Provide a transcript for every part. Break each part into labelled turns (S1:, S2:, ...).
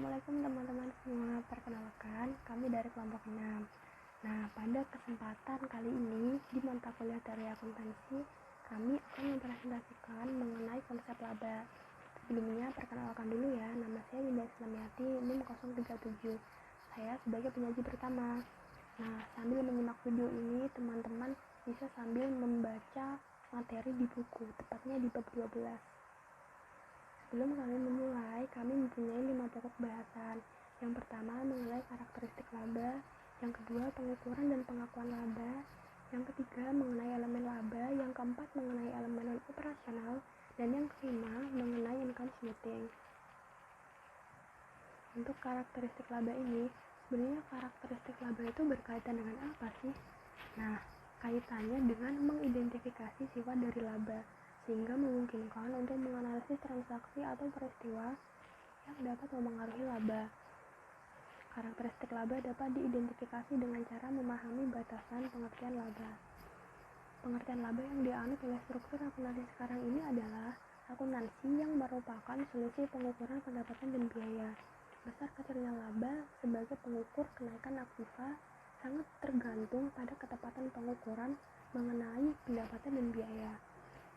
S1: Assalamualaikum teman-teman semua, perkenalkan kami dari kelompok 6. Nah, pada kesempatan kali ini di mata kuliah dari akuntansi, kami akan mempresentasikan mengenai konsep laba. Sebelumnya, perkenalkan dulu ya, nama saya Winda Islamiati, NIM 037. Saya sebagai penyaji pertama. Nah, sambil menyimak video ini, teman-teman bisa sambil membaca materi di buku, tepatnya di bab 12. Sebelum kami memulai, kami mempunyai 5 pokok bahasan. Yang pertama mengenai karakteristik laba, yang kedua pengukuran dan pengakuan laba, yang ketiga mengenai elemen laba, yang keempat mengenai elemen operasional, dan yang kelima mengenai income smoothing. Untuk karakteristik laba ini, sebenarnya karakteristik laba itu berkaitan dengan apa sih? Nah, kaitannya dengan mengidentifikasi sifat dari laba, sehingga memungkinkan untuk menganalisis transaksi atau peristiwa yang dapat mempengaruhi laba. Karakteristik laba dapat diidentifikasi dengan cara memahami batasan pengertian laba. Pengertian laba yang dianut oleh struktur akuntansi sekarang ini adalah akuntansi yang merupakan solusi pengukuran pendapatan dan biaya. Besar kecilnya laba sebagai pengukur kenaikan aktiva sangat tergantung pada ketepatan pengukuran mengenai pendapatan dan biaya.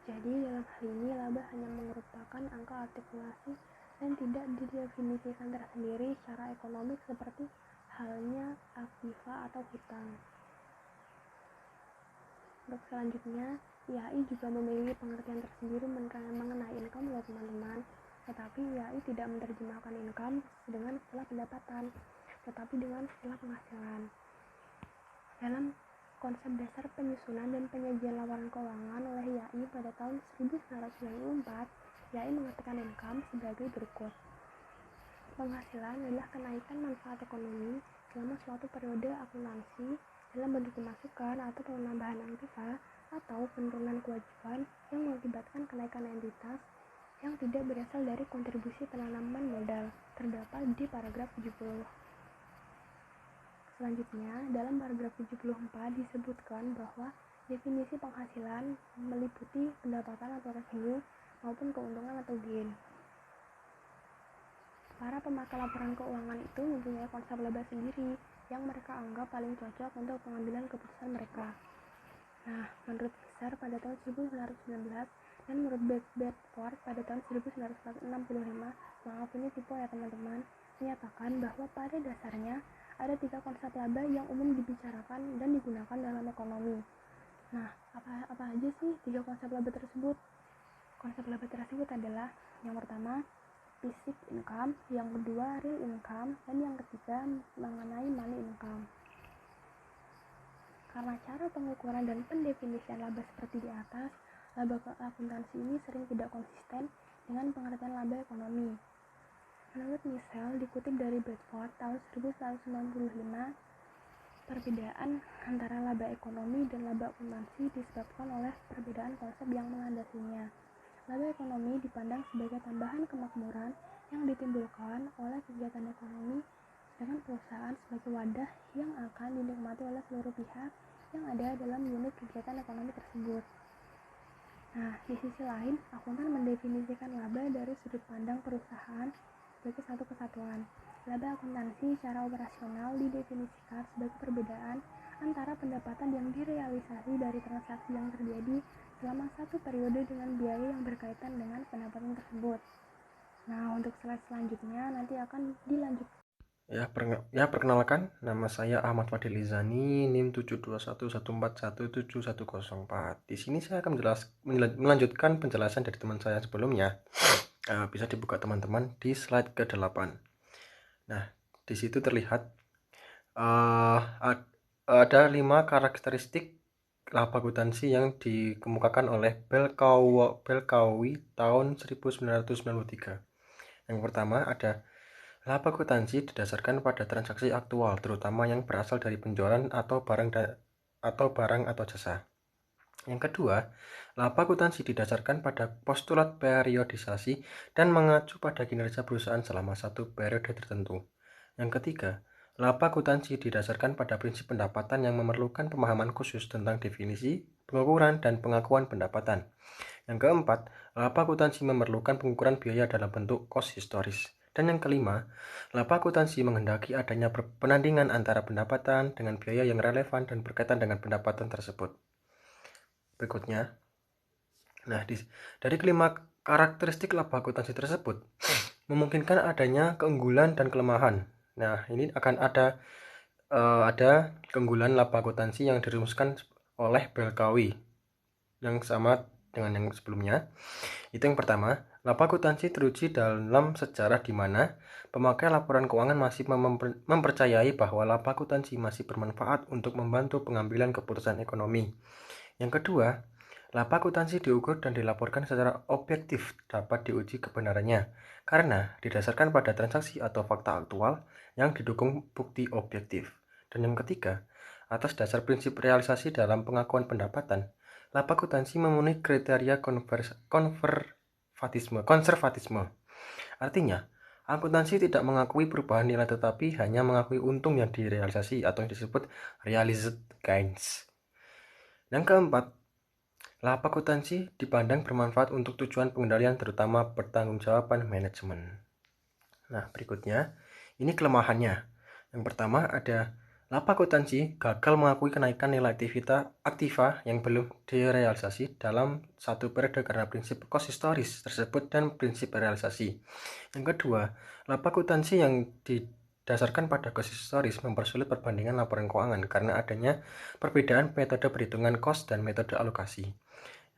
S1: Jadi dalam hal ini laba hanya merupakan angka artikulasi dan tidak didefinisikan tersendiri secara ekonomik seperti halnya aktiva atau hutang. Untuk selanjutnya, IAI juga memiliki pengertian tersendiri mengenai income ya teman-teman. Tetapi IAI tidak menerjemahkan income dengan istilah pendapatan, tetapi dengan istilah penghasilan. Dalam konsep dasar penyusunan dan penyajian laporan keuangan oleh IAI pada tahun 1994, IAI mengartikan income sebagai berikut. Penghasilan adalah kenaikan manfaat ekonomi selama suatu periode akuntansi dalam bentuk pemasukan atau penambahan aktiva atau penurunan kewajiban yang mengakibatkan kenaikan entitas yang tidak berasal dari kontribusi penanaman modal, terdapat di paragraf 70. Selanjutnya, dalam paragraf 74 disebutkan bahwa definisi penghasilan meliputi pendapatan atau revenue maupun keuntungan atau gain. Para pemakai laporan keuangan itu mempunyai konsep laba sendiri yang mereka anggap paling cocok untuk pengambilan keputusan mereka. Nah, menurut Fisher pada tahun 1919 dan menurut Bedford pada tahun 1965, maaf ini tipe ya teman-teman, menyatakan bahwa pada dasarnya ada 3 konsep laba yang umum dibicarakan dan digunakan dalam ekonomi. Nah, apa aja sih 3 konsep laba tersebut? Konsep laba tersebut adalah yang pertama, basic income, yang kedua, real income, dan yang ketiga, mengenai money income. Karena cara pengukuran dan pendefinisian laba seperti di atas, laba akuntansi ini sering tidak konsisten dengan pengertian laba ekonomi. Menurut Michel, dikutip dari Bedford tahun 1995, perbedaan antara laba ekonomi dan laba akuntansi disebabkan oleh perbedaan konsep yang melandasinya. Laba ekonomi dipandang sebagai tambahan kemakmuran yang ditimbulkan oleh kegiatan ekonomi, sedangkan perusahaan sebagai wadah yang akan dinikmati oleh seluruh pihak yang ada dalam unit kegiatan ekonomi tersebut. Nah, di sisi lain, akuntan mendefinisikan laba dari sudut pandang perusahaan sebagai satu kesatuan. Laba akuntansi secara operasional didefinisikan sebagai perbedaan antara pendapatan yang direalisasi dari transaksi yang terjadi selama satu periode dengan biaya yang berkaitan dengan pendapatan tersebut. Nah, untuk slide selanjutnya nanti akan dilanjutkan.
S2: Perkenalkan, nama saya Ahmad Fadil Izani, NIM 72114171104. Di sini saya akan melanjutkan penjelasan dari teman saya sebelumnya. Bisa dibuka teman-teman di slide ke-8. Nah, di situ terlihat ada 5 karakteristik laba akuntansi yang dikemukakan oleh Belkawi tahun 1993. Yang pertama ada laba akuntansi didasarkan pada transaksi aktual, terutama yang berasal dari penjualan atau barang atau jasa. Yang kedua, laba akuntansi didasarkan pada postulat periodisasi dan mengacu pada kinerja perusahaan selama satu periode tertentu. Yang ketiga, laba akuntansi didasarkan pada prinsip pendapatan yang memerlukan pemahaman khusus tentang definisi, pengukuran, dan pengakuan pendapatan. Yang keempat, laba akuntansi memerlukan pengukuran biaya dalam bentuk cost historis. Dan yang kelima, laba akuntansi menghendaki adanya penandingan antara pendapatan dengan biaya yang relevan dan berkaitan dengan pendapatan tersebut. Berikutnya, dari kelima karakteristik laba akuntansi tersebut memungkinkan adanya keunggulan dan kelemahan. Nah, ini akan ada keunggulan laba akuntansi yang dirumuskan oleh Belkawi yang sama dengan yang sebelumnya. Itu yang pertama, laba akuntansi teruji dalam sejarah di mana pemakai laporan keuangan masih mempercayai bahwa laba akuntansi masih bermanfaat untuk membantu pengambilan keputusan ekonomi. Yang kedua, laba akuntansi diukur dan dilaporkan secara objektif dapat diuji kebenarannya karena didasarkan pada transaksi atau fakta aktual yang didukung bukti objektif. Dan yang ketiga, atas dasar prinsip realisasi dalam pengakuan pendapatan, laba akuntansi memenuhi kriteria konservatisme. Artinya, akuntansi tidak mengakui perubahan nilai tetapi hanya mengakui untung yang direalisasi atau yang disebut realized gains. Yang keempat, laba akuntansi dipandang bermanfaat untuk tujuan pengendalian terutama pertanggungjawaban manajemen. Nah, berikutnya, ini kelemahannya. Yang pertama ada laba akuntansi gagal mengakui kenaikan nilai aktiva yang belum direalisasi dalam satu periode karena prinsip cost historis tersebut dan prinsip realisasi. Yang kedua, laba akuntansi yang didasarkan pada cost historis mempersulit perbandingan laporan keuangan karena adanya perbedaan metode perhitungan cost dan metode alokasi.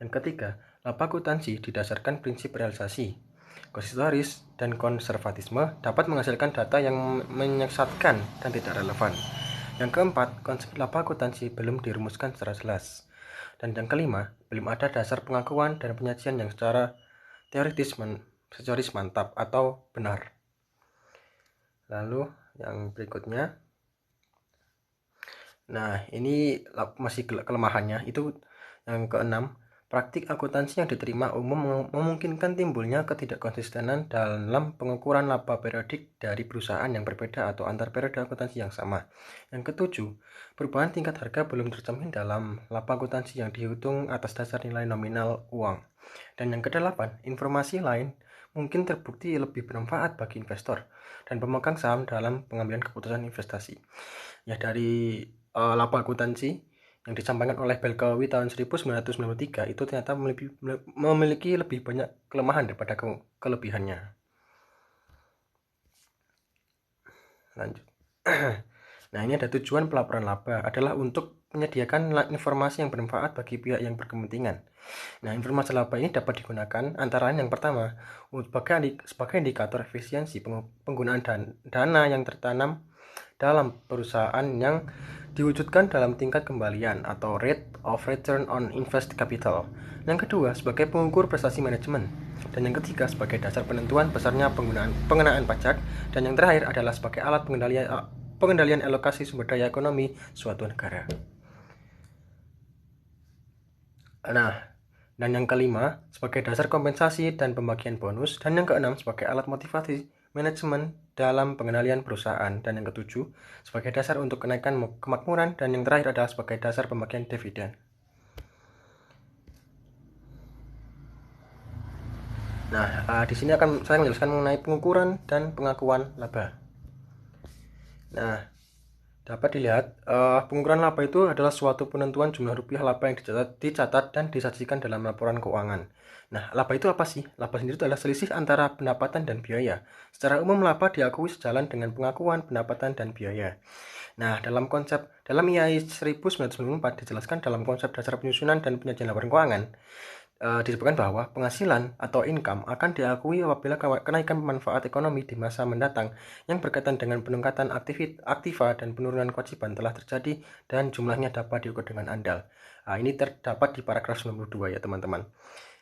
S2: Yang ketiga, laba akuntansi didasarkan prinsip realisasi. Cost historis dan konservatisme dapat menghasilkan data yang menyesatkan dan tidak relevan. Yang keempat, konsep laba akuntansi belum dirumuskan secara jelas. Dan yang kelima, belum ada dasar pengakuan dan penyajian yang secara teoritis mantap atau benar. Lalu yang berikutnya, nah ini masih kelemahannya, itu yang keenam, praktik akuntansi yang diterima umum memungkinkan timbulnya ketidakkonsistenan dalam pengukuran laba periodik dari perusahaan yang berbeda atau antar periode akuntansi yang sama. Yang ketujuh, perubahan tingkat harga belum tercermin dalam laba akuntansi yang dihitung atas dasar nilai nominal uang. Dan yang kedelapan, informasi lain mungkin terbukti lebih bermanfaat bagi investor dan pemegang saham dalam pengambilan keputusan investasi. Ya, dari laba akuntansi yang disampaikan oleh Belkawi tahun 1993 itu ternyata memiliki lebih banyak kelemahan daripada kelebihannya. Lanjut. Nah, ini ada tujuan pelaporan laba adalah untuk menyediakan informasi yang bermanfaat bagi pihak yang berkepentingan. Nah, informasi laba ini dapat digunakan antara lain yang pertama sebagai indikator efisiensi penggunaan dana yang tertanam dalam perusahaan yang diwujudkan dalam tingkat kembalian atau rate of return on invested capital. Yang kedua, sebagai pengukur prestasi manajemen. Dan yang ketiga, sebagai dasar penentuan besarnya pengenaan pajak. Dan yang terakhir adalah sebagai alat pengendalian alokasi sumber daya ekonomi suatu negara. Nah, dan yang kelima, sebagai dasar kompensasi dan pembagian bonus. Dan yang keenam, sebagai alat motivasi manajemen dalam pengendalian perusahaan. Dan yang ketujuh, sebagai dasar untuk kenaikan kemakmuran. Dan yang terakhir adalah sebagai dasar pembagian dividen. Nah, di sini akan saya menjelaskan mengenai pengukuran dan pengakuan laba. Nah, dapat dilihat pengukuran laba itu adalah suatu penentuan jumlah rupiah laba yang dicatat dan disajikan dalam laporan keuangan. Nah, laba itu apa sih? Laba sendiri itu adalah selisih antara pendapatan dan biaya. Secara umum laba diakui sejalan dengan pengakuan pendapatan dan biaya. Nah, dalam IAI 1994 dijelaskan dalam konsep dasar penyusunan dan penyajian laporan keuangan. Disebutkan bahwa penghasilan atau income akan diakui apabila kenaikan manfaat ekonomi di masa mendatang yang berkaitan dengan peningkatan aktiva dan penurunan kewajiban telah terjadi dan jumlahnya dapat diukur dengan andal. Ini terdapat di paragraf 92 ya teman-teman.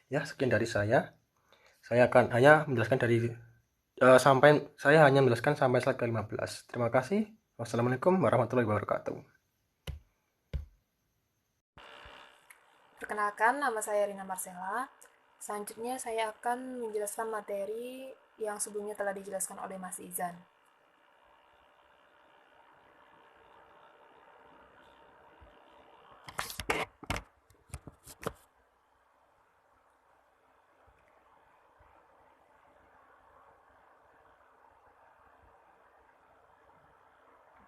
S2: Ya, sekian dari saya. Saya akan hanya menjelaskan sampai slide ke-15. Terima kasih. Wassalamualaikum warahmatullahi wabarakatuh.
S3: Perkenalkan, nama saya Rina Marcella. Selanjutnya saya akan menjelaskan materi yang sebelumnya telah dijelaskan oleh Mas Izan.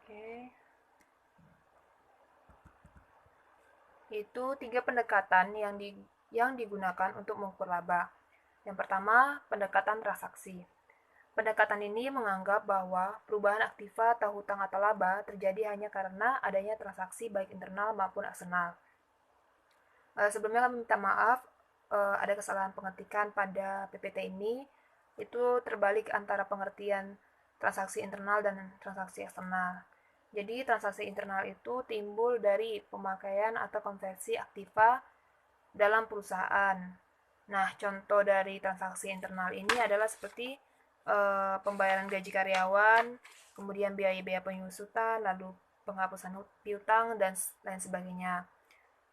S3: Oke. Itu 3 pendekatan yang digunakan untuk mengukur laba. Yang pertama, pendekatan transaksi. Pendekatan ini menganggap bahwa perubahan aktiva atau hutang atau laba terjadi hanya karena adanya transaksi baik internal maupun eksternal. Sebelumnya kami minta maaf, ada kesalahan pengetikan pada PPT ini. Itu terbalik antara pengertian transaksi internal dan transaksi eksternal. Jadi transaksi internal itu timbul dari pemakaian atau konversi aktiva dalam perusahaan. Nah, contoh dari transaksi internal ini adalah seperti pembayaran gaji karyawan, kemudian biaya-biaya penyusutan, lalu penghapusan piutang, dan lain sebagainya.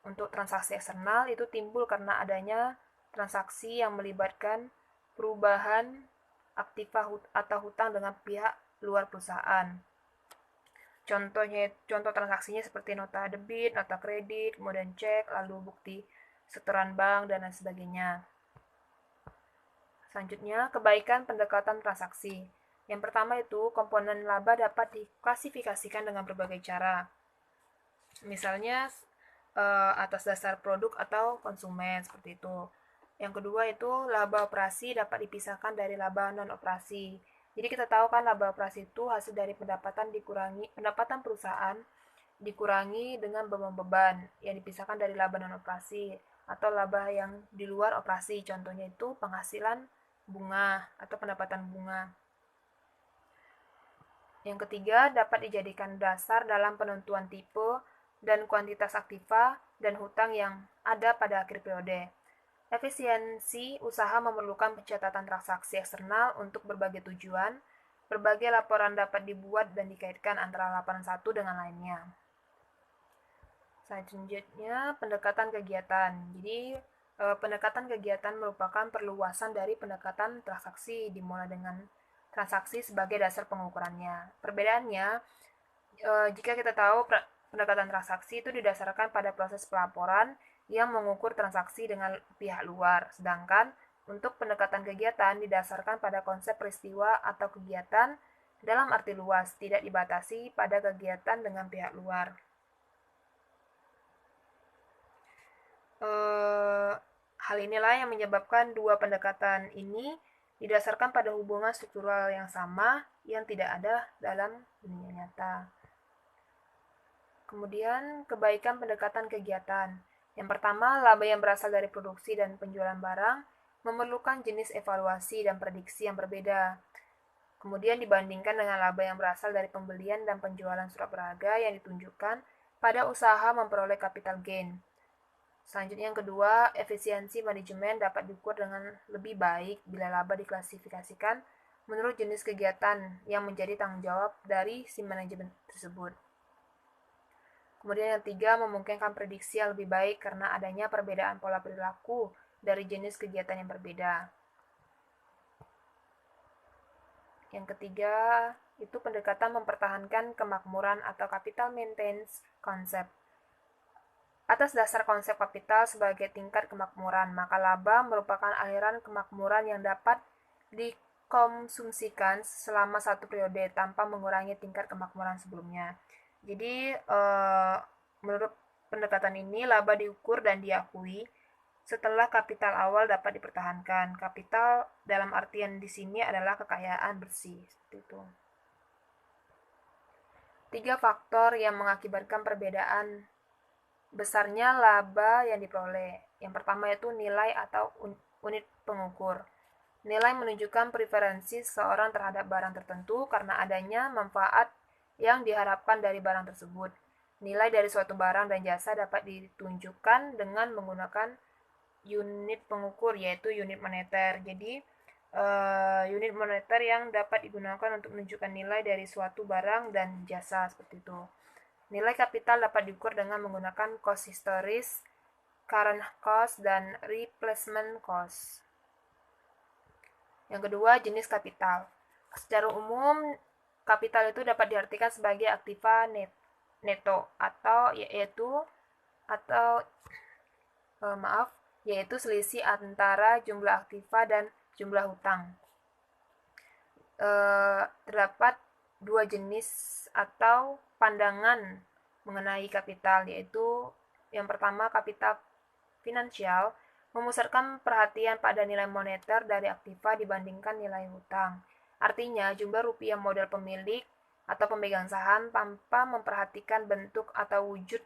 S3: Untuk transaksi eksternal itu timbul karena adanya transaksi yang melibatkan perubahan aktiva atau hutang dengan pihak luar perusahaan. Contoh transaksinya seperti nota debit, nota kredit, kemudian cek, lalu bukti setoran bank, dan lain sebagainya. Selanjutnya, kebaikan pendekatan transaksi. Yang pertama itu, komponen laba dapat diklasifikasikan dengan berbagai cara. Misalnya, atas dasar produk atau konsumen, seperti itu. Yang kedua itu, laba operasi dapat dipisahkan dari laba non-operasi. Jadi kita tahu kan laba operasi itu hasil dari pendapatan perusahaan dikurangi dengan beban-beban yang dipisahkan dari laba non-operasi atau laba yang di luar operasi. Contohnya itu penghasilan bunga atau pendapatan bunga. Yang ketiga, dapat dijadikan dasar dalam penentuan tipe dan kuantitas aktiva dan hutang yang ada pada akhir periode. Efisiensi usaha memerlukan pencatatan transaksi eksternal untuk berbagai tujuan. Berbagai laporan dapat dibuat dan dikaitkan antara laporan satu dengan lainnya. Selanjutnya, pendekatan kegiatan. Jadi, pendekatan kegiatan merupakan perluasan dari pendekatan transaksi, dimulai dengan transaksi sebagai dasar pengukurannya. Perbedaannya, jika kita tahu pendekatan transaksi itu didasarkan pada proses pelaporan yang mengukur transaksi dengan pihak luar, sedangkan untuk pendekatan kegiatan didasarkan pada konsep peristiwa atau kegiatan dalam arti luas, tidak dibatasi pada kegiatan dengan pihak luar. Hal inilah yang menyebabkan dua pendekatan ini didasarkan pada hubungan struktural yang sama yang tidak ada dalam dunia nyata. Kemudian, kebaikan pendekatan kegiatan. Yang pertama, laba yang berasal dari produksi dan penjualan barang memerlukan jenis evaluasi dan prediksi yang berbeda. Kemudian dibandingkan dengan laba yang berasal dari pembelian dan penjualan surat berharga yang ditunjukkan pada usaha memperoleh capital gain. Selanjutnya yang kedua, efisiensi manajemen dapat diukur dengan lebih baik bila laba diklasifikasikan menurut jenis kegiatan yang menjadi tanggung jawab dari si manajemen tersebut. Kemudian yang ketiga, memungkinkan prediksi yang lebih baik karena adanya perbedaan pola perilaku dari jenis kegiatan yang berbeda. Yang ketiga, itu pendekatan mempertahankan kemakmuran atau capital maintenance concept. Atas dasar konsep kapital sebagai tingkat kemakmuran, maka laba merupakan aliran kemakmuran yang dapat dikonsumsikan selama satu periode tanpa mengurangi tingkat kemakmuran sebelumnya. Jadi, menurut pendekatan ini, laba diukur dan diakui setelah kapital awal dapat dipertahankan. Kapital dalam artian di sini adalah kekayaan bersih, seperti itu. 3 faktor yang mengakibatkan perbedaan besarnya laba yang diperoleh. Yang pertama yaitu nilai atau unit pengukur. Nilai menunjukkan preferensi seseorang terhadap barang tertentu karena adanya manfaat yang diharapkan dari barang tersebut. Nilai dari suatu barang dan jasa dapat ditunjukkan dengan menggunakan unit pengukur, yaitu unit moneter. Jadi, unit moneter yang dapat digunakan untuk menunjukkan nilai dari suatu barang dan jasa, seperti itu. Nilai kapital dapat diukur dengan menggunakan cost historis, current cost, dan replacement cost. Yang kedua, jenis kapital. Secara umum, kapital itu dapat diartikan sebagai aktiva neto yaitu selisih antara jumlah aktiva dan jumlah hutang. Terdapat dua jenis atau pandangan mengenai kapital, yaitu yang pertama kapital finansial memusatkan perhatian pada nilai moneter dari aktiva dibandingkan nilai hutang. Artinya, jumlah rupiah modal pemilik atau pemegang saham tanpa memperhatikan bentuk atau wujud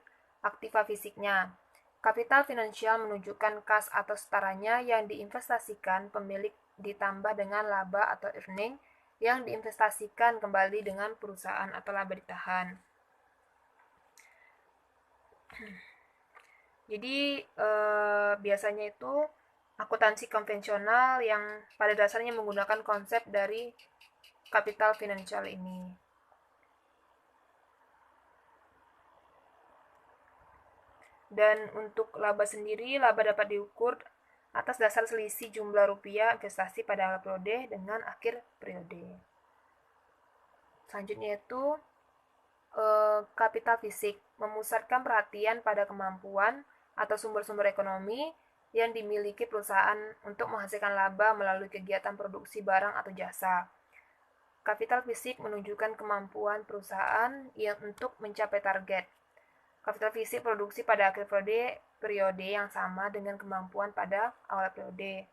S3: aktiva fisiknya. Kapital finansial menunjukkan kas atau setaranya yang diinvestasikan pemilik ditambah dengan laba atau earning yang diinvestasikan kembali dengan perusahaan atau laba ditahan. Jadi biasanya itu akuntansi konvensional yang pada dasarnya menggunakan konsep dari kapital finansial ini. Dan untuk laba sendiri, laba dapat diukur atas dasar selisih jumlah rupiah investasi pada awal periode dengan akhir periode. Selanjutnya itu kapital fisik memusatkan perhatian pada kemampuan atau sumber-sumber ekonomi yang dimiliki perusahaan untuk menghasilkan laba melalui kegiatan produksi barang atau jasa. Kapital fisik menunjukkan kemampuan perusahaan yang untuk mencapai target. Kapital fisik produksi pada akhir periode yang sama dengan kemampuan pada awal periode.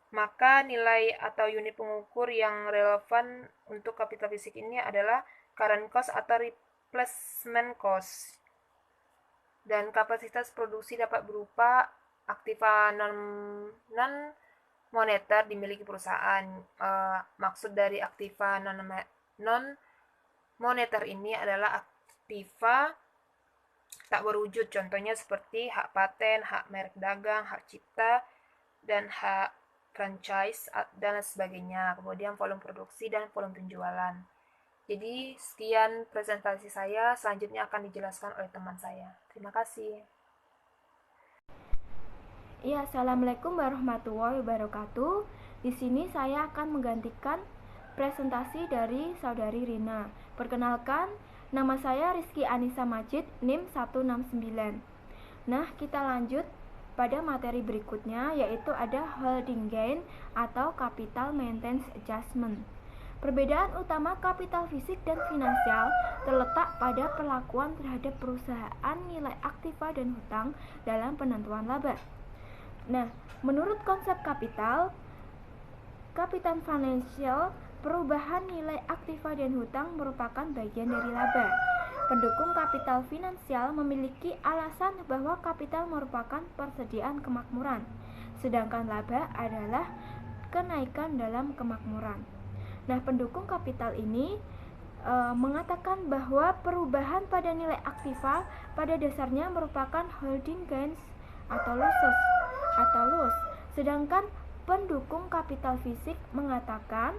S3: Maka nilai atau unit pengukur yang relevan untuk kapital fisik ini adalah current cost atau replacement cost. Dan kapasitas produksi dapat berupa aktiva non moneter dimiliki perusahaan. Maksud dari aktiva non moneter ini adalah aktiva tak berwujud, contohnya seperti hak paten, hak merek dagang, hak cipta, dan hak franchise dan sebagainya. Kemudian volume produksi dan volume penjualan. Jadi sekian presentasi saya, selanjutnya akan dijelaskan oleh teman saya. Terima kasih.
S4: Ya, Assalamualaikum warahmatullahi wabarakatuh. Di sini saya akan menggantikan presentasi dari Saudari Rina. Perkenalkan, nama saya Rizky Anissa Majid, NIM 169. Nah, kita lanjut pada materi berikutnya, yaitu ada holding gain atau capital maintenance adjustment. Perbedaan utama kapital fisik dan finansial terletak pada perlakuan terhadap perusahaan, nilai aktiva dan hutang dalam penentuan laba. Nah, menurut konsep kapital finansial, perubahan nilai aktiva dan hutang merupakan bagian dari laba. Pendukung kapital finansial memiliki alasan bahwa kapital merupakan persediaan kemakmuran, sedangkan laba adalah kenaikan dalam kemakmuran. Nah, pendukung kapital ini mengatakan bahwa perubahan pada nilai aktiva pada dasarnya merupakan holding gains atau loss. Sedangkan pendukung kapital fisik mengatakan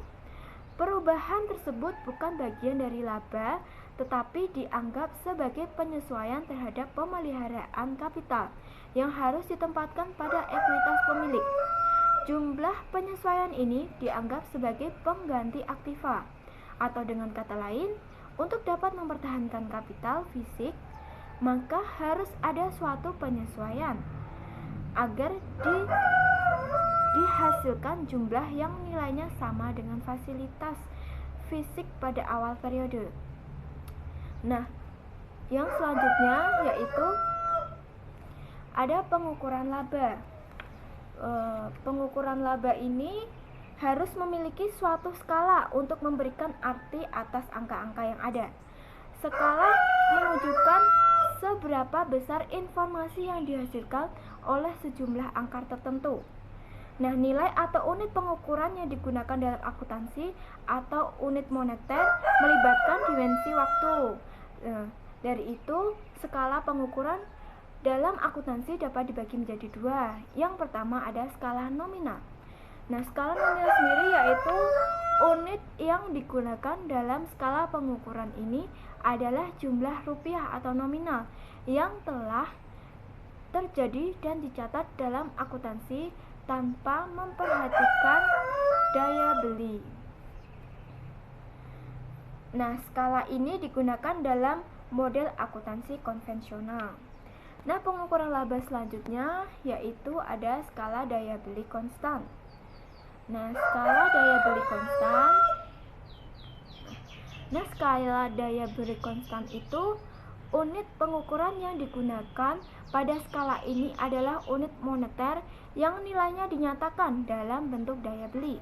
S4: perubahan tersebut bukan bagian dari laba, tetapi dianggap sebagai penyesuaian terhadap pemeliharaan kapital yang harus ditempatkan pada ekuitas pemilik. Jumlah penyesuaian ini dianggap sebagai pengganti aktiva, atau dengan kata lain, untuk dapat mempertahankan kapital fisik, maka harus ada suatu penyesuaian agar dihasilkan jumlah yang nilainya sama dengan fasilitas fisik pada awal periode. Nah, yang selanjutnya yaitu ada pengukuran laba. Pengukuran laba ini harus memiliki suatu skala untuk memberikan arti atas angka-angka yang ada. Skala menunjukkan seberapa besar informasi yang dihasilkan oleh sejumlah angka tertentu. Nah, nilai atau unit pengukuran yang digunakan dalam akuntansi atau unit moneter melibatkan dimensi waktu. Dari itu, skala pengukuran dalam akuntansi dapat dibagi menjadi dua. Yang pertama ada skala nominal. Nah, skala nominal sendiri yaitu unit yang digunakan dalam skala pengukuran ini adalah jumlah rupiah atau nominal yang telah terjadi dan dicatat dalam akuntansi tanpa memperhatikan daya beli. Nah, skala ini digunakan dalam model akuntansi konvensional. Nah, pengukuran laba selanjutnya yaitu ada skala daya beli konstan. Nah, skala daya beli konstan. Nah, skala daya beli konstan itu unit pengukuran yang digunakan pada skala ini adalah unit moneter yang nilainya dinyatakan dalam bentuk daya beli.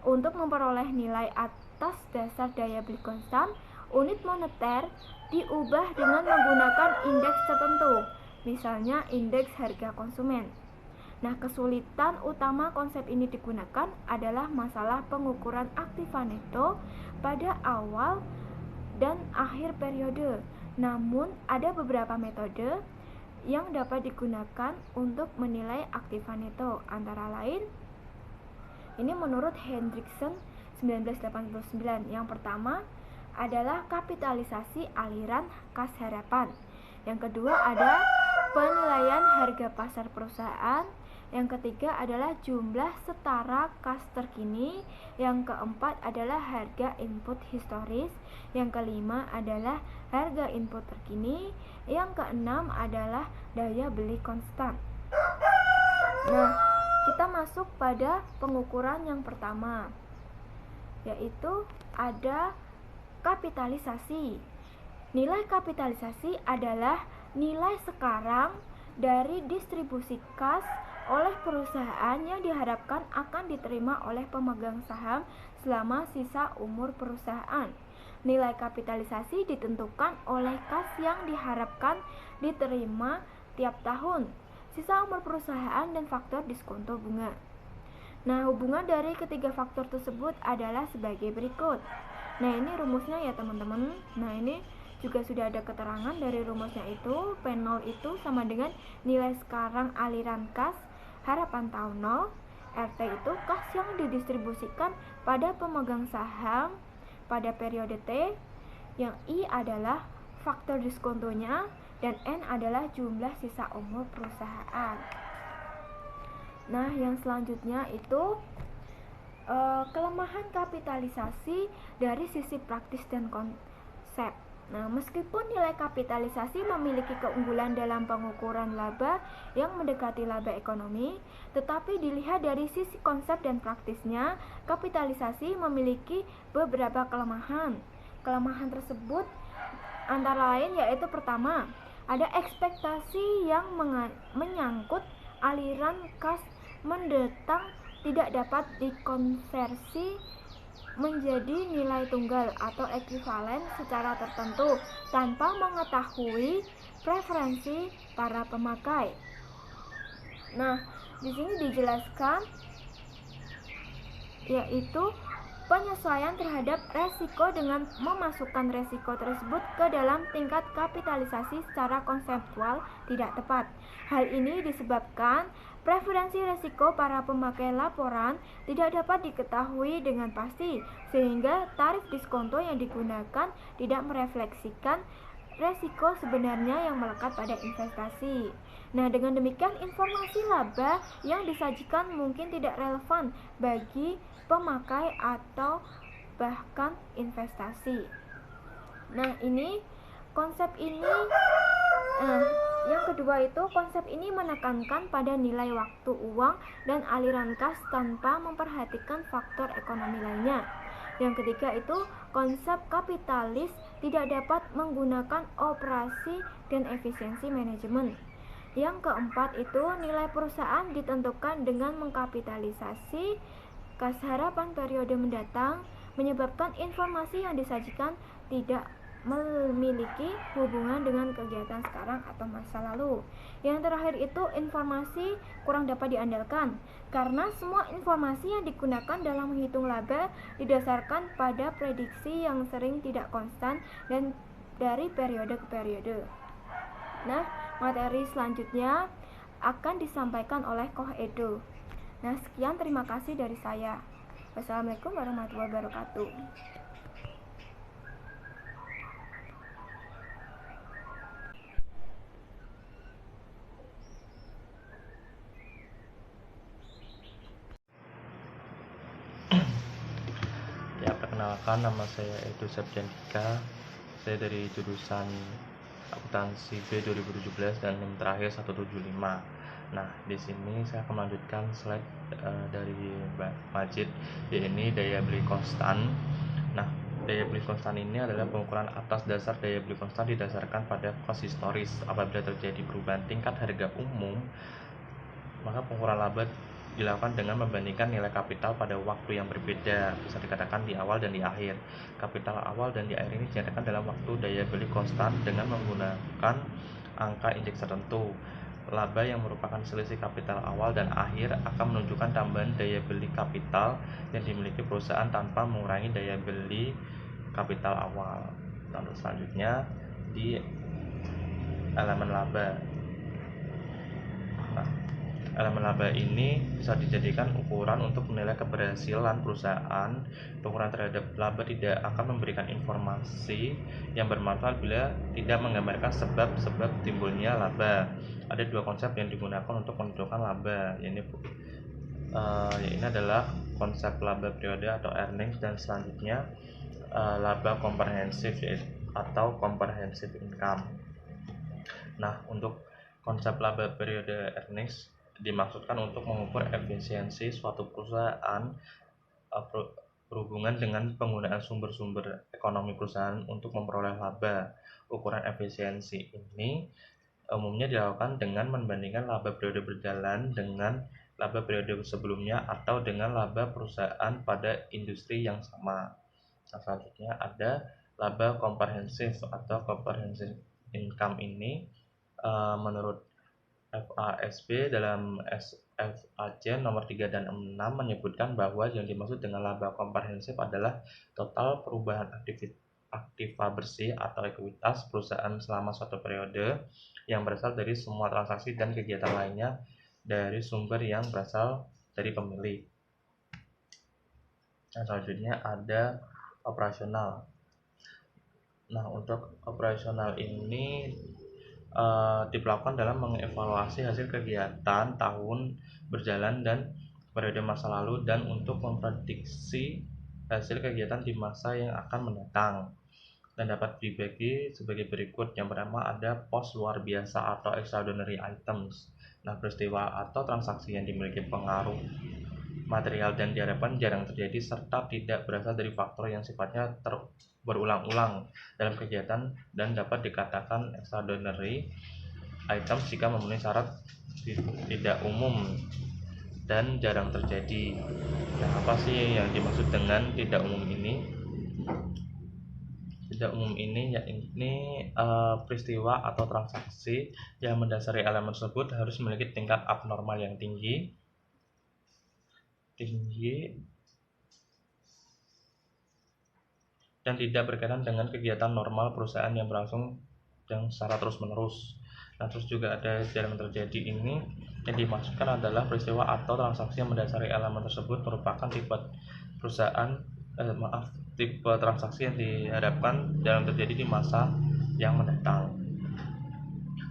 S4: Untuk memperoleh nilai atas dasar daya beli konstan, unit moneter diubah dengan menggunakan indeks tertentu, misalnya indeks harga konsumen. Nah, kesulitan utama konsep ini digunakan adalah masalah pengukuran aktiva neto pada awal dan akhir periode. Namun, ada beberapa metode yang dapat digunakan untuk menilai aktiva neto, antara lain ini menurut Hendrickson 1989. Yang pertama adalah kapitalisasi aliran kas harapan. Yang kedua ada penilaian harga pasar perusahaan. Yang ketiga adalah jumlah setara kas terkini. Yang keempat adalah harga input historis. Yang kelima adalah harga input terkini. Yang keenam adalah daya beli konstan. Nah, kita masuk pada pengukuran yang pertama, yaitu ada kapitalisasi. Nilai kapitalisasi adalah nilai sekarang dari distribusi kas oleh perusahaan yang diharapkan akan diterima oleh pemegang saham selama sisa umur perusahaan. Nilai kapitalisasi ditentukan oleh kas yang diharapkan diterima tiap tahun, sisa umur perusahaan, dan faktor diskonto bunga. Nah, hubungan dari ketiga faktor tersebut adalah sebagai berikut. Nah, ini rumusnya ya teman-teman. Nah, ini juga sudah ada keterangan dari rumusnya itu. P0 itu sama dengan nilai sekarang aliran kas harapan tahun 0. RT itu kas yang didistribusikan pada pemegang saham pada periode T. Yang I adalah faktor diskontonya, dan N adalah jumlah sisa umur perusahaan. Nah, yang selanjutnya itu kelemahan kapitalisasi dari sisi praktis dan konsep. Nah, meskipun nilai kapitalisasi memiliki keunggulan dalam pengukuran laba yang mendekati laba ekonomi, tetapi dilihat dari sisi konsep dan praktisnya, kapitalisasi memiliki beberapa kelemahan. Kelemahan tersebut antara lain yaitu pertama, ada ekspektasi yang menyangkut aliran kas mendatang tidak dapat dikonversi menjadi nilai tunggal atau ekuivalen secara tertentu tanpa mengetahui preferensi para pemakai. Nah, di sini dijelaskan yaitu penyesuaian terhadap resiko dengan memasukkan resiko tersebut ke dalam tingkat kapitalisasi secara konseptual tidak tepat. Hal ini disebabkan preferensi resiko para pemakai laporan tidak dapat diketahui dengan pasti, sehingga tarif diskonto yang digunakan tidak merefleksikan resiko sebenarnya yang melekat pada investasi. Nah, dengan demikian informasi laba yang disajikan mungkin tidak relevan bagi pemakai atau bahkan investasi. Nah, ini konsep ini yang kedua itu konsep ini menekankan pada nilai waktu uang dan aliran kas tanpa memperhatikan faktor ekonomi lainnya. Yang ketiga itu konsep kapitalis tidak dapat menggunakan operasi dan efisiensi manajemen. Yang keempat itu nilai perusahaan ditentukan dengan mengkapitalisasi kas harapan periode mendatang, menyebabkan informasi yang disajikan tidak memiliki hubungan dengan kegiatan sekarang atau masa lalu. Yang terakhir itu informasi kurang dapat diandalkan, karena semua informasi yang digunakan dalam menghitung laba didasarkan pada prediksi yang sering tidak konstan dan dari periode ke periode. Nah, materi selanjutnya akan disampaikan oleh Koh Edo. Nah, sekian, terima kasih dari saya. Wassalamualaikum warahmatullahi wabarakatuh.
S5: Ya, perkenalkan, nama saya Edo Septiandika. Saya dari jurusan akuntansi B 2017 dan NIM terakhir 175. Nah, di sini saya akan melanjutkan slide dari Mbak Majid, yaitu daya beli konstan. Nah, daya beli konstan ini adalah pengukuran atas dasar daya beli konstan didasarkan pada cost historis. Apabila terjadi perubahan tingkat harga umum, maka pengukuran laba dilakukan dengan membandingkan nilai kapital pada waktu yang berbeda, bisa dikatakan di awal dan di akhir. Kapital awal dan di akhir ini dinyatakan dalam waktu daya beli konstan dengan menggunakan angka indeks tertentu. Laba yang merupakan selisih kapital awal dan akhir akan menunjukkan tambahan daya beli kapital yang dimiliki perusahaan tanpa mengurangi daya beli kapital awal. Lalu selanjutnya di elemen laba. Nah, elemen laba ini bisa dijadikan ukuran untuk menilai keberhasilan perusahaan. Pengukuran terhadap laba tidak akan memberikan informasi yang bermanfaat bila tidak menggambarkan sebab-sebab timbulnya laba. Ada dua konsep yang digunakan untuk menentukan laba, ini adalah konsep laba periode atau earnings, dan selanjutnya laba komprehensif atau comprehensive income. Nah, untuk konsep laba periode earnings dimaksudkan untuk mengukur efisiensi suatu perusahaan berhubungan dengan penggunaan sumber-sumber ekonomi perusahaan untuk memperoleh laba. Ukuran efisiensi ini umumnya dilakukan dengan membandingkan laba periode berjalan dengan laba periode sebelumnya atau dengan laba perusahaan pada industri yang sama. Nah, selanjutnya ada laba komprehensif atau comprehensive income. Ini menurut FASB dalam SFAC nomor 3 dan 6 menyebutkan bahwa yang dimaksud dengan laba komprehensif adalah total perubahan aktiva bersih atau ekuitas perusahaan selama suatu periode yang berasal dari semua transaksi dan kegiatan lainnya dari sumber yang berasal dari pemilik. Nah, selanjutnya ada operasional. Nah, untuk operasional ini dilakukan dalam mengevaluasi hasil kegiatan tahun berjalan dan periode masa lalu dan untuk memprediksi hasil kegiatan di masa yang akan mendatang, dan dapat dibagi sebagai berikut. Yang pertama ada pos luar biasa atau extraordinary items. Nah, peristiwa atau transaksi yang dimiliki pengaruh material dan diharapkan jarang terjadi serta tidak berasal dari faktor yang sifatnya berulang-ulang dalam kegiatan dan dapat dikatakan extraordinary items jika memenuhi syarat tidak umum dan jarang terjadi. Nah, apa sih yang dimaksud dengan tidak umum ini? Tidak umum ini yakni peristiwa atau transaksi yang mendasari elemen tersebut harus memiliki tingkat abnormal yang tinggi dan tidak berkaitan dengan kegiatan normal perusahaan yang berlangsung dan secara terus-menerus. Nah, terus juga ada jarang terjadi. Ini yang dimaksudkan adalah peristiwa atau transaksi yang mendasari elemen tersebut merupakan tipe transaksi yang diharapkan jarang terjadi di masa yang mendatang.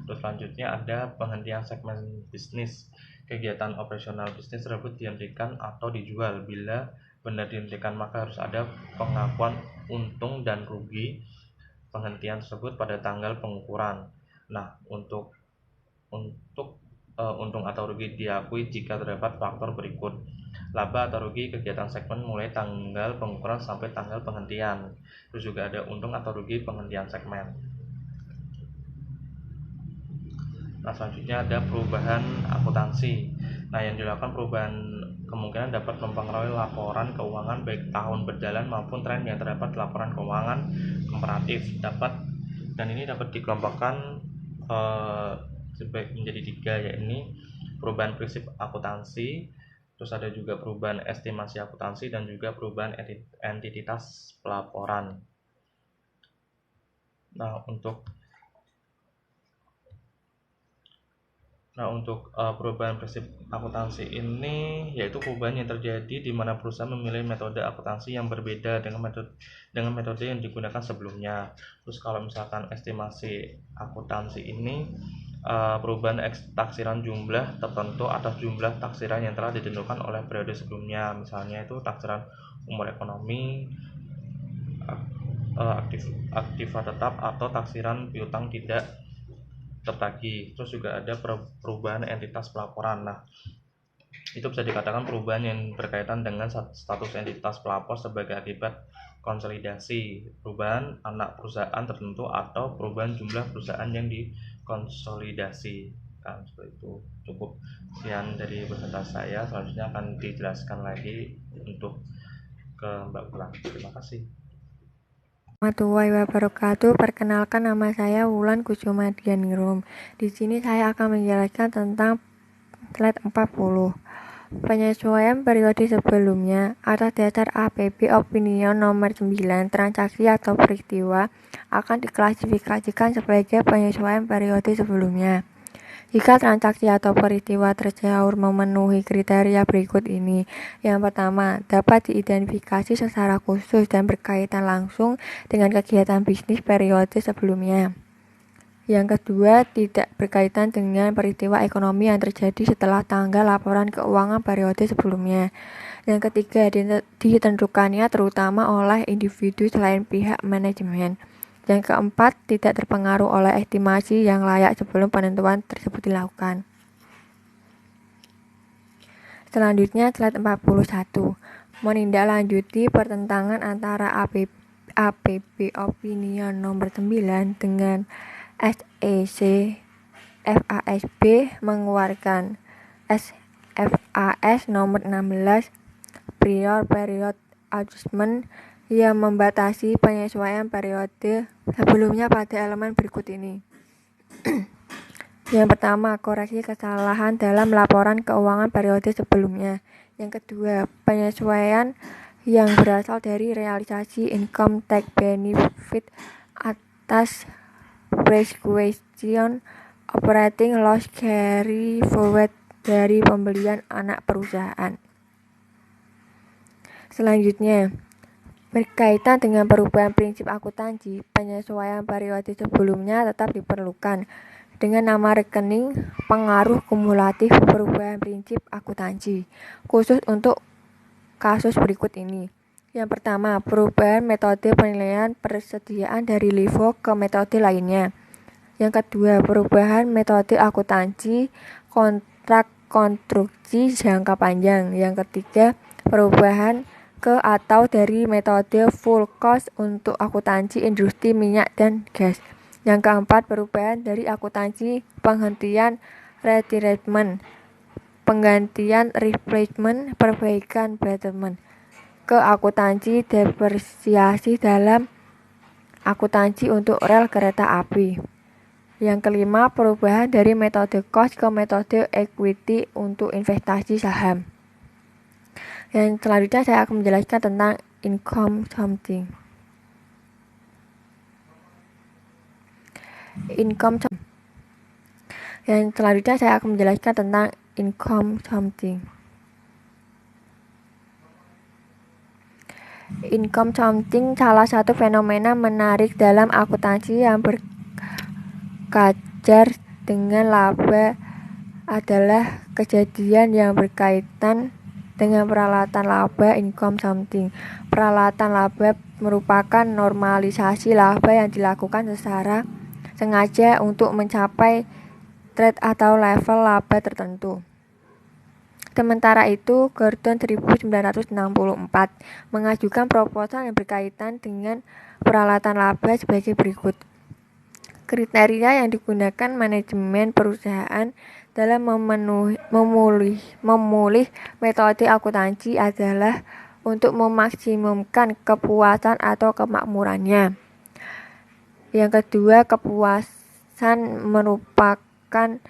S5: Terus selanjutnya ada penghentian segmen bisnis. Kegiatan operasional bisnis tersebut dihentikan atau dijual. Bila benar dihentikan, maka harus ada pengakuan untung dan rugi penghentian tersebut pada tanggal pengukuran. Nah, untuk untung atau rugi diakui jika terdapat faktor berikut: laba atau rugi kegiatan segmen mulai tanggal pengukuran sampai tanggal penghentian. Terus juga ada untung atau rugi penghentian segmen. Nah, selanjutnya ada perubahan akuntansi. Nah, yang dilakukan perubahan kemungkinan dapat mempengaruhi laporan keuangan baik tahun berjalan maupun tren yang terdapat laporan keuangan komparatif. Dan ini dapat dikelompokkan menjadi 3, yakni perubahan prinsip akuntansi, terus ada juga perubahan estimasi akuntansi, dan juga perubahan entitas pelaporan. Nah, untuk perubahan prinsip akuntansi ini yaitu perubahan yang terjadi di mana perusahaan memilih metode akuntansi yang berbeda dengan metode yang digunakan sebelumnya. Terus kalau misalkan estimasi akuntansi ini perubahan taksiran jumlah tertentu atas jumlah taksiran yang telah ditentukan oleh periode sebelumnya. Misalnya itu taksiran umur ekonomi, aktiva tetap, atau taksiran piutang tidak tertagih. Terus juga ada perubahan entitas pelaporan. Nah, itu bisa dikatakan perubahan yang berkaitan dengan status entitas pelapor sebagai akibat konsolidasi, perubahan anak perusahaan tertentu, atau perubahan jumlah perusahaan yang dikonsolidasi. Kan seperti itu. Cukup sekian dari beserta saya, selanjutnya akan dijelaskan lagi untuk ke Mbak Wulan. Terima kasih.
S6: Warahmatullahi wabarakatuh. Perkenalkan, nama saya Wulan Kusumadianingrum. Di sini saya akan menjelaskan tentang slide 40. Penyesuaian periode sebelumnya atas dasar APB Opinion nomor 9, transaksi atau peristiwa akan diklasifikasikan sebagai penyesuaian periode sebelumnya. Jika transaksi atau peristiwa tersebut memenuhi kriteria berikut ini. Yang pertama, dapat diidentifikasi secara khusus dan berkaitan langsung dengan kegiatan bisnis periode sebelumnya. Yang kedua, tidak berkaitan dengan peristiwa ekonomi yang terjadi setelah tanggal laporan keuangan periode sebelumnya. Yang ketiga, ditentukannya terutama oleh individu selain pihak manajemen. Yang keempat, tidak terpengaruh oleh estimasi yang layak sebelum penentuan tersebut dilakukan. Selanjutnya, slide 41. Menindaklanjuti pertentangan antara APB Opinion nomor 9 dengan SEC FASB mengeluarkan SFAS nomor 16 Prior Period Adjustment yang membatasi penyesuaian periode sebelumnya pada elemen berikut ini. Yang pertama, koreksi kesalahan dalam laporan keuangan periode sebelumnya. Yang kedua, penyesuaian yang berasal dari realisasi income tax benefit atas prescription operating loss carry forward dari pembelian anak perusahaan. Selanjutnya, berkaitan dengan perubahan prinsip akuntansi, penyesuaian periode sebelumnya tetap diperlukan dengan nama rekening pengaruh kumulatif perubahan prinsip akuntansi, khusus untuk kasus berikut ini. Yang pertama, perubahan metode penilaian persediaan dari LIFO ke metode lainnya. Yang kedua, perubahan metode akuntansi kontrak konstruksi jangka panjang. Yang ketiga, perubahan ke atau dari metode full cost untuk akuntansi industri minyak dan gas. Yang keempat, perubahan dari akuntansi penghentian retirement, penggantian replacement, perbaikan betterment ke akuntansi depresiasi dalam akuntansi untuk rel kereta api. Yang kelima, perubahan dari metode cost ke metode equity untuk investasi saham. Yang selanjutnya saya akan menjelaskan tentang income something. Yang selanjutnya saya akan menjelaskan tentang income something. Income something salah satu fenomena menarik dalam akuntansi yang berkajar dengan laba adalah kejadian yang berkaitan dengan peralatan laba income something. Peralatan laba merupakan normalisasi laba yang dilakukan secara sengaja untuk mencapai threshold atau level laba tertentu. Sementara itu, Gordon 1964 mengajukan proposal yang berkaitan dengan peralatan laba sebagai berikut. Kriteria yang digunakan manajemen perusahaan dalam memulih metode akuntansi adalah untuk memaksimumkan kepuasan atau kemakmurannya. Yang kedua, kepuasan merupakan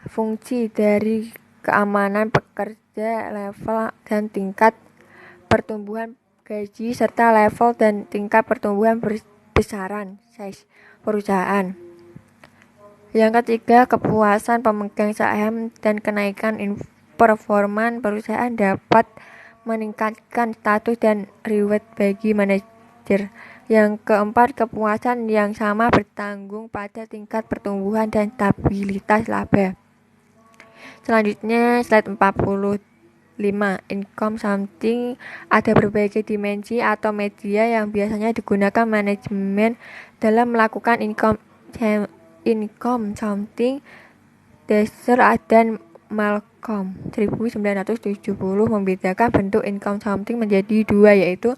S6: fungsi dari keamanan pekerja, level dan tingkat pertumbuhan gaji, serta level dan tingkat pertumbuhan besaran size perusahaan. Yang ketiga, kepuasan pemegang saham dan kenaikan performa perusahaan dapat meningkatkan status dan reward bagi manajer. Yang keempat, kepuasan yang sama bertanggung pada tingkat pertumbuhan dan stabilitas laba. Selanjutnya, slide 45. Income something ada berbagai dimensi atau media yang biasanya digunakan manajemen dalam melakukan income something, dasar dan Com 1970 membedakan bentuk income something menjadi dua, yaitu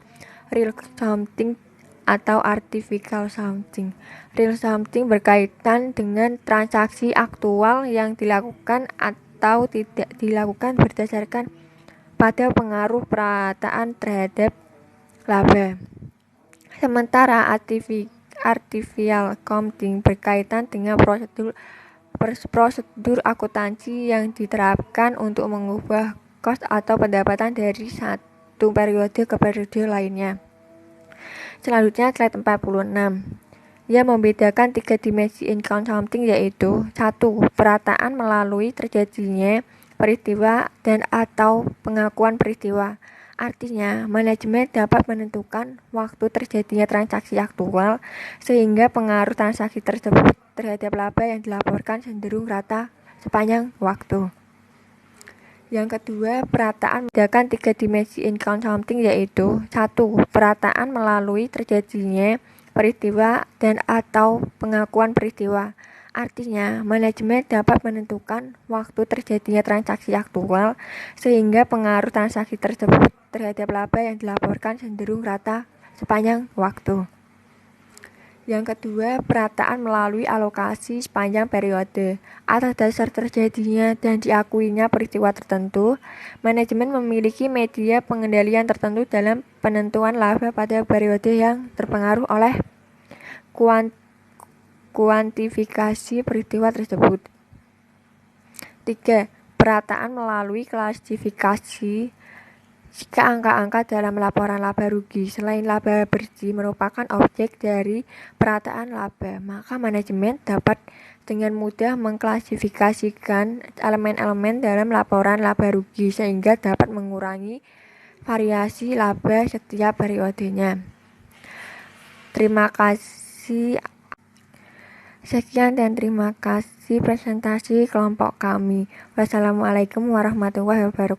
S6: real something atau artificial something. Real something berkaitan dengan transaksi aktual yang dilakukan atau tidak dilakukan berdasarkan pada pengaruh perataan terhadap laba. Sementara artificial something berkaitan dengan prosedur akuntansi yang diterapkan untuk mengubah cost atau pendapatan dari satu periode ke periode lainnya. Selanjutnya slide 46. Ia membedakan 3 dimensi income something, yaitu 1. Perataan melalui terjadinya peristiwa dan atau pengakuan peristiwa. Artinya, manajemen dapat menentukan waktu terjadinya transaksi aktual sehingga pengaruh transaksi tersebut terhadap laba yang dilaporkan cenderung rata sepanjang waktu. Yang kedua, perataan membedakan 3 dimensi income something, yaitu 1. Perataan melalui terjadinya peristiwa dan atau pengakuan peristiwa. Artinya, manajemen dapat menentukan waktu terjadinya transaksi aktual sehingga pengaruh transaksi tersebut terhadap laba yang dilaporkan cenderung rata sepanjang waktu. Yang kedua, perataan melalui alokasi sepanjang periode. Atas dasar terjadinya dan diakuinya peristiwa tertentu, manajemen memiliki media pengendalian tertentu dalam penentuan laba pada periode yang terpengaruh oleh kuantifikasi peristiwa tersebut. 3. Perataan melalui klasifikasi. Jika angka-angka dalam laporan laba rugi selain laba bersih merupakan objek dari perataan laba, maka manajemen dapat dengan mudah mengklasifikasikan elemen-elemen dalam laporan laba rugi sehingga dapat mengurangi variasi laba setiap periodenya. Terima kasih. Sekian dan terima kasih presentasi kelompok kami. Wassalamualaikum warahmatullahi wabarakatuh.